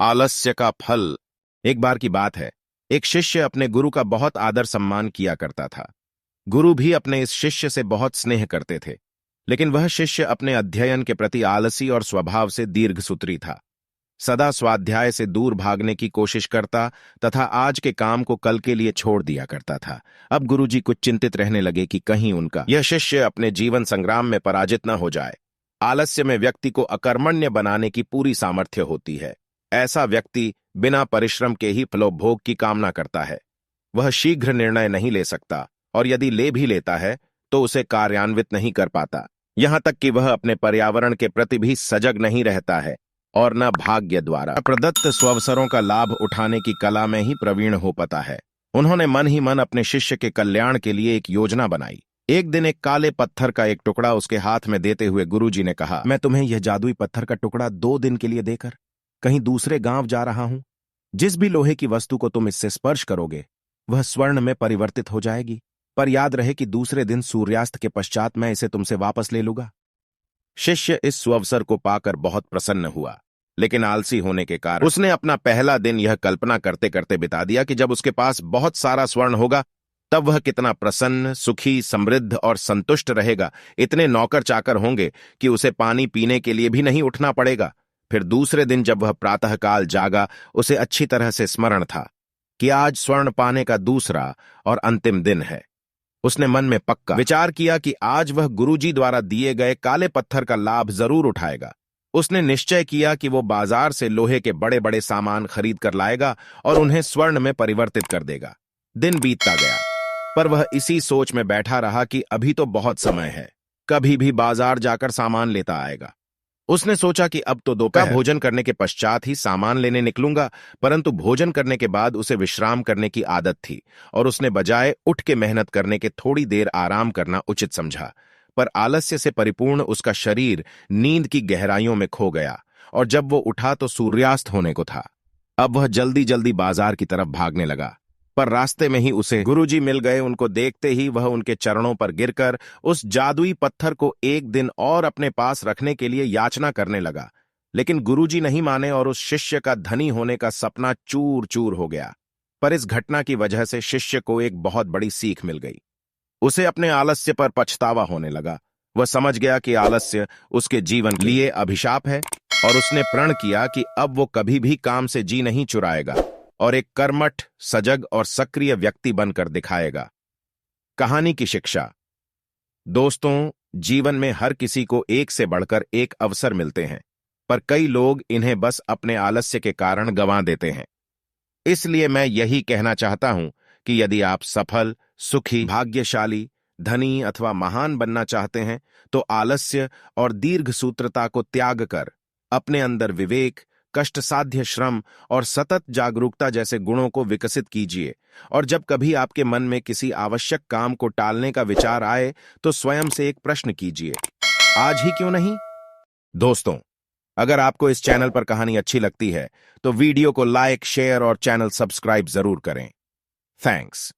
आलस्य का फल। एक बार की बात है, एक शिष्य अपने गुरु का बहुत आदर सम्मान किया करता था। गुरु भी अपने इस शिष्य से बहुत स्नेह करते थे, लेकिन वह शिष्य अपने अध्ययन के प्रति आलसी और स्वभाव से दीर्घसूत्री था। सदा स्वाध्याय से दूर भागने की कोशिश करता तथा आज के काम को कल के लिए छोड़ दिया करता था। अब गुरुजी कुछ चिंतित रहने लगे कि कहीं उनका यह शिष्य अपने जीवन संग्राम में पराजित न हो जाए। आलस्य में व्यक्ति को अकर्मण्य बनाने की पूरी सामर्थ्य होती है। ऐसा व्यक्ति बिना परिश्रम के ही फलोपभोग की कामना करता है। वह शीघ्र निर्णय नहीं ले सकता और यदि ले भी लेता है तो उसे कार्यान्वित नहीं कर पाता। यहां तक कि वह अपने पर्यावरण के प्रति भी सजग नहीं रहता है और न भाग्य द्वारा प्रदत्त स्वावसरों का लाभ उठाने की कला में ही प्रवीण हो पाता है। उन्होंने मन ही मन अपने शिष्य के कल्याण के लिए एक योजना बनाई। एक दिन एक काले पत्थर का एक टुकड़ा उसके हाथ में देते हुए गुरुजी ने कहा, मैं तुम्हें यह जादुई पत्थर का टुकड़ा 2 दिन के लिए देकर कहीं दूसरे गांव जा रहा हूं। जिस भी लोहे की वस्तु को तुम इससे स्पर्श करोगे वह स्वर्ण में परिवर्तित हो जाएगी, पर याद रहे कि दूसरे दिन सूर्यास्त के पश्चात मैं इसे तुमसे वापस ले लूंगा। शिष्य इस सुअवसर को पाकर बहुत प्रसन्न हुआ, लेकिन आलसी होने के कारण उसने अपना पहला दिन यह कल्पना करते करते बिता दिया कि जब उसके पास बहुत सारा स्वर्ण होगा तब वह कितना प्रसन्न, सुखी, समृद्ध और संतुष्ट रहेगा। इतने नौकर चाकर होंगे कि उसे पानी पीने के लिए भी नहीं उठना पड़ेगा। फिर दूसरे दिन जब वह प्रातःकाल जागा, उसे अच्छी तरह से स्मरण था कि आज स्वर्ण पाने का दूसरा और अंतिम दिन है। उसने मन में पक्का विचार किया कि आज वह गुरुजी द्वारा दिए गए काले पत्थर का लाभ जरूर उठाएगा। उसने निश्चय किया कि वो बाजार से लोहे के बड़े बड़े सामान खरीद कर लाएगा और उन्हें स्वर्ण में परिवर्तित कर देगा। दिन बीतता गया, पर वह इसी सोच में बैठा रहा कि अभी तो बहुत समय है, कभी भी बाजार जाकर सामान लेता आएगा। उसने सोचा कि अब तो दोपहर भोजन करने के पश्चात ही सामान लेने निकलूंगा, परंतु भोजन करने के बाद उसे विश्राम करने की आदत थी और उसने बजाय उठ के मेहनत करने के थोड़ी देर आराम करना उचित समझा। पर आलस्य से परिपूर्ण उसका शरीर नींद की गहराइयों में खो गया और जब वो उठा तो सूर्यास्त होने को था। अब वह जल्दी जल्दी बाजार की तरफ भागने लगा, पर रास्ते में ही उसे गुरुजी मिल गए। उनको देखते ही वह उनके चरणों पर गिरकर उस जादुई पत्थर को एक दिन और अपने पास रखने के लिए याचना करने लगा, लेकिन गुरुजी नहीं माने और उस शिष्य का धनी होने का सपना चूर चूर हो गया। पर इस घटना की वजह से शिष्य को एक बहुत बड़ी सीख मिल गई। उसे अपने आलस्य पर पछतावा होने लगा। वह समझ गया कि आलस्य उसके जीवन के लिए अभिशाप है और उसने प्रण किया कि अब वो कभी भी काम से जी नहीं चुराएगा और एक कर्मठ, सजग और सक्रिय व्यक्ति बनकर दिखाएगा। कहानी की शिक्षा। दोस्तों, जीवन में हर किसी को एक से बढ़कर एक अवसर मिलते हैं, पर कई लोग इन्हें बस अपने आलस्य के कारण गंवा देते हैं। इसलिए मैं यही कहना चाहता हूं कि यदि आप सफल, सुखी, भाग्यशाली, धनी अथवा महान बनना चाहते हैं तो आलस्य और दीर्घसूत्रता को त्याग कर अपने अंदर विवेक, कष्टसाध्य श्रम और सतत जागरूकता जैसे गुणों को विकसित कीजिए। और जब कभी आपके मन में किसी आवश्यक काम को टालने का विचार आए तो स्वयं से एक प्रश्न कीजिए, आज ही क्यों नहीं? दोस्तों, अगर आपको इस चैनल पर कहानी अच्छी लगती है तो वीडियो को लाइक, शेयर और चैनल सब्सक्राइब जरूर करें। थैंक्स।